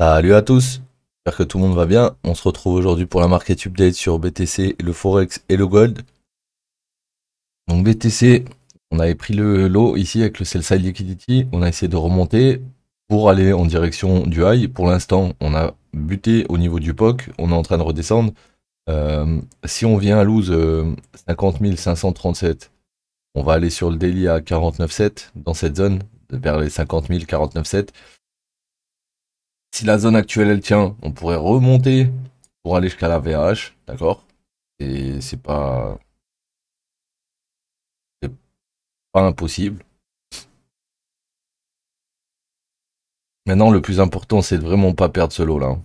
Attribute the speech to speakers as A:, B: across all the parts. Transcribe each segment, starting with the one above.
A: Salut à tous, j'espère que tout le monde va bien. On se retrouve aujourd'hui pour la market update sur BTC, le Forex et le Gold. Donc BTC, on avait pris le lot ici avec le sell side liquidity, on a essayé de remonter pour aller en direction du high. Pour l'instant, on a buté au niveau du POC, on est en train de redescendre. Si on vient à lose 50 537, on va aller sur le daily à 49,7 dans cette zone, vers les 50 000, 49,7. Si la zone actuelle elle tient, on pourrait remonter pour aller jusqu'à la VH, d'accord? Et c'est pas impossible. Maintenant, le plus important, c'est de vraiment pas perdre ce lot là.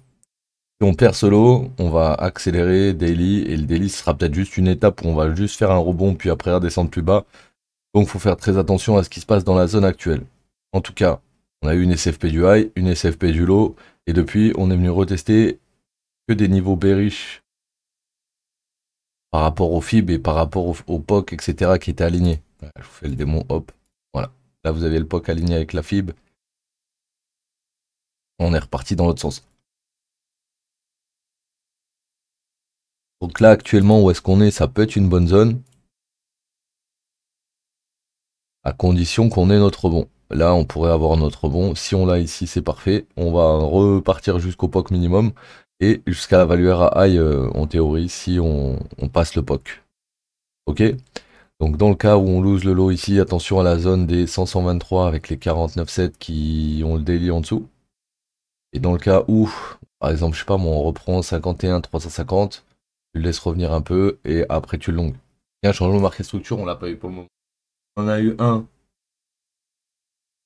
A: Si on perd ce lot, on va accélérer daily et le daily ce sera peut-être juste une étape où on va juste faire un rebond puis après redescendre plus bas. Donc, faut faire très attention à ce qui se passe dans la zone actuelle. En tout cas, on a eu une SFP du high, une SFP du low et depuis, on est venu retester que des niveaux bearish par rapport au FIB et par rapport au POC, etc. qui étaient alignés. Voilà, je vous fais le démon, hop, voilà. Là, vous avez le POC aligné avec la FIB. On est reparti dans l'autre sens. Donc là, actuellement, où est-ce qu'on est? Ça peut être une bonne zone. À condition qu'on ait notre rebond. Là, on pourrait avoir notre rebond. Si on l'a ici, c'est parfait. On va repartir jusqu'au POC minimum. Et jusqu'à la valeur à high, en théorie, si on passe le POC. Ok? Donc dans le cas où on lose le lot ici, attention à la zone des 100-123 avec les 49,7 qui ont le daily en dessous. Et dans le cas où, par exemple, je sais pas, moi, on reprend 51-350, tu le laisses revenir un peu et après tu le longues. Il y a un changement de market structure, on l'a pas eu pour le moment. On a eu un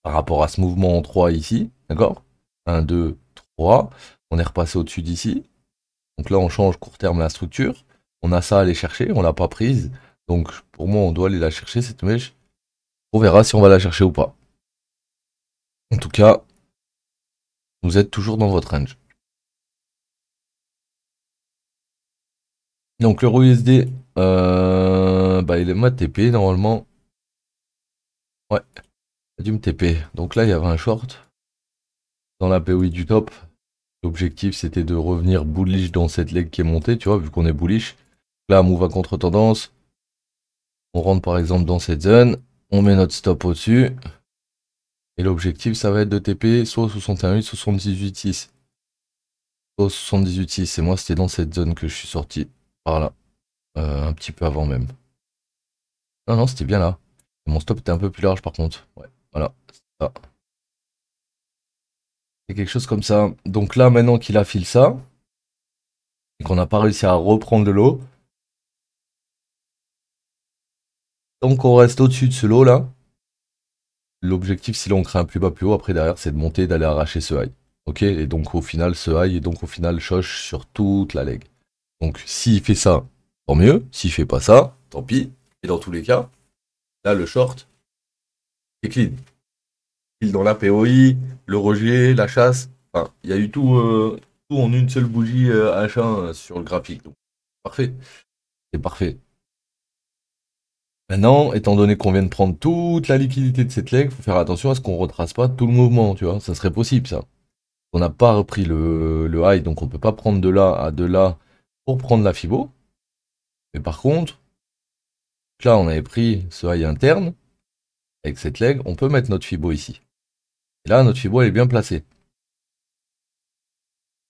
A: par rapport à ce mouvement en 3 ici, d'accord? 1, 2, 3. On est repassé au-dessus d'ici. Donc là, on change court terme la structure. On a ça à aller chercher, on l'a pas prise. Donc pour moi, on doit aller la chercher cette mèche. On verra si on va la chercher ou pas. En tout cas, vous êtes toujours dans votre range. Donc l'euro USD, il est mode TP normalement. Ouais, il a dû me TP. Donc là, il y avait un short dans la POI du top. L'objectif, c'était de revenir bullish dans cette leg qui est montée, tu vois, vu qu'on est bullish. Là, move à contre-tendance. On rentre par exemple dans cette zone. On met notre stop au-dessus. Et l'objectif, ça va être de TP soit 61,8, soit 78,6. Soit 78,6. Et moi, c'était dans cette zone que je suis sorti. Par là. Un petit peu avant même. Non, non, c'était bien là. Mon stop était un peu plus large par contre. Ouais, voilà. Ça. C'est quelque chose comme ça. Donc là, maintenant qu'il a filé ça, et qu'on n'a pas réussi à reprendre de l'eau, donc on reste au-dessus de ce lot là. L'objectif, si l'on crée un plus bas plus haut, après derrière, c'est de monter et d'aller arracher ce high. Ok? Et donc au final, ce high et donc au final, choche sur toute la leg. Donc s'il fait ça, tant mieux. S'il fait pas ça, tant pis. Et dans tous les cas, là, le short est clean. Dans la POI, le rejet, la chasse. Enfin, il y a eu tout en une seule bougie H1 sur le graphique. Donc, parfait. C'est parfait. Maintenant, étant donné qu'on vient de prendre toute la liquidité de cette leg, il faut faire attention à ce qu'on retrace pas tout le mouvement, tu vois. Ça serait possible, ça. On n'a pas repris le high, donc on peut pas prendre de là à de là pour prendre la Fibo. Mais par contre, là, on avait pris ce high interne. Avec cette leg, on peut mettre notre Fibo ici. Et là, notre Fibo, elle est bien placée.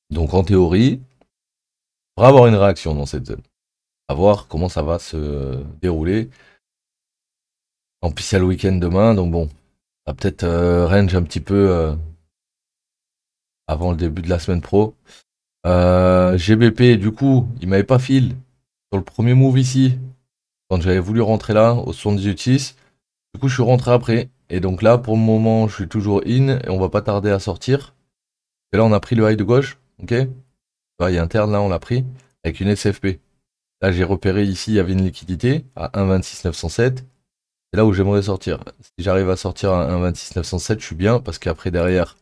A: Donc en théorie, on va avoir une réaction dans cette zone. À voir comment ça va se dérouler. En plus, il y a le week-end demain, donc bon, ça va peut-être range un petit peu avant le début de la semaine pro. GBP, du coup, il m'avait pas fil sur le premier move ici, quand j'avais voulu rentrer là, au 78,6. Du coup, je suis rentré après. Et donc là, pour le moment, je suis toujours in et on va pas tarder à sortir. Et là, on a pris le high de gauche, ok? Le high interne, là, on l'a pris avec une SFP. Là, j'ai repéré ici, il y avait une liquidité à 1,26,907. C'est là où j'aimerais sortir. Si j'arrive à sortir à 1,26,907, je suis bien parce qu'après, derrière,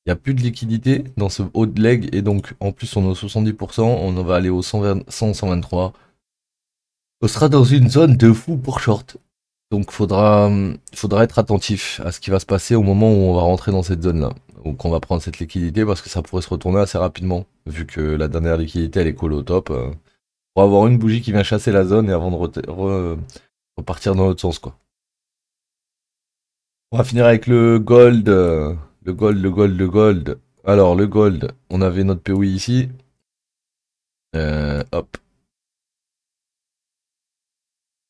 A: il n'y a plus de liquidité dans ce haut de leg. Et donc, en plus, on est au 70%. On va aller au 100, 123. On sera dans une zone de fou pour short. Donc faudra être attentif à ce qui va se passer au moment où on va rentrer dans cette zone-là. Ou qu'on va prendre cette liquidité parce que ça pourrait se retourner assez rapidement. Vu que la dernière liquidité elle est collée au top. Pour avoir une bougie qui vient chasser la zone et avant de repartir dans l'autre sens quoi. On va finir avec le gold. Le gold. Alors le gold, on avait notre POI ici. Hop.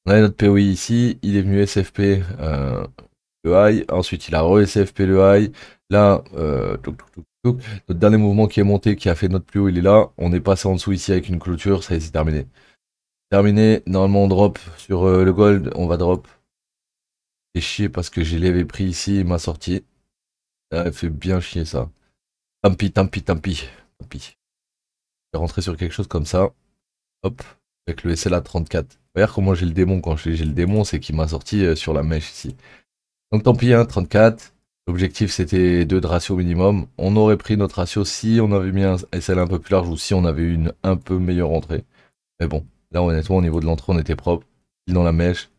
A: On avait notre POI ici, il est venu SFP le high, ensuite il a re-SFP le high. Là, notre dernier mouvement qui est monté, qui a fait notre plus haut, il est là. On est passé en dessous ici avec une clôture, ça y est, c'est terminé. Terminé, normalement on drop sur le gold, on va drop. C'est chier parce que j'ai l'avais pris ici, il m'a sorti. Ça fait bien chier ça. Tant pis, tant pis, tant pis. Tant pis. Je vais rentrer sur quelque chose comme ça. Hop, avec le SLA 34. Regarde comment j'ai le démon quand j'ai le démon, c'est qu'il m'a sorti sur la mèche ici. Donc tant pis, hein, 34. L'objectif c'était 2 de ratio minimum. On aurait pris notre ratio si on avait mis un SLA un peu plus large ou si on avait eu une un peu meilleure entrée. Mais bon, là honnêtement au niveau de l'entrée on était propre. Dans la mèche.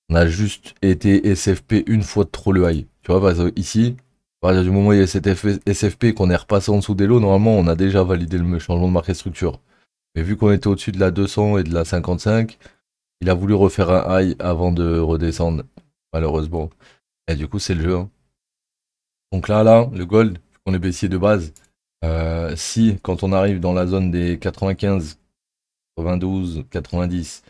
A: On a juste été SFP une fois de trop le high. Tu vois, parce que ici, à partir du moment où il y a cet SFP qu'on est repassé en dessous des lots, normalement on a déjà validé le changement de marqué structure. Mais vu qu'on était au-dessus de la 200 et de la 55, il a voulu refaire un high avant de redescendre, malheureusement. Et du coup, c'est le jeu. Hein. Donc là, le gold, on est baissier de base. Si, quand on arrive dans la zone des 95, 92, 90,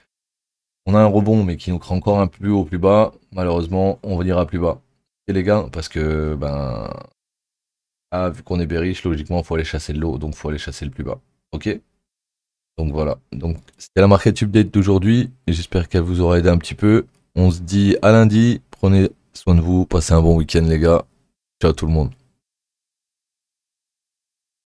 A: on a un rebond, mais qui nous crée encore un plus haut, plus bas, malheureusement, on ira plus bas. Et les gars, parce que, vu qu'on est bearish, logiquement, il faut aller chasser le lot, donc il faut aller chasser le plus bas. Ok? Donc voilà, donc c'était la market update d'aujourd'hui, et j'espère qu'elle vous aura aidé un petit peu. On se dit à lundi, prenez soin de vous, passez un bon week-end les gars. Ciao tout le monde.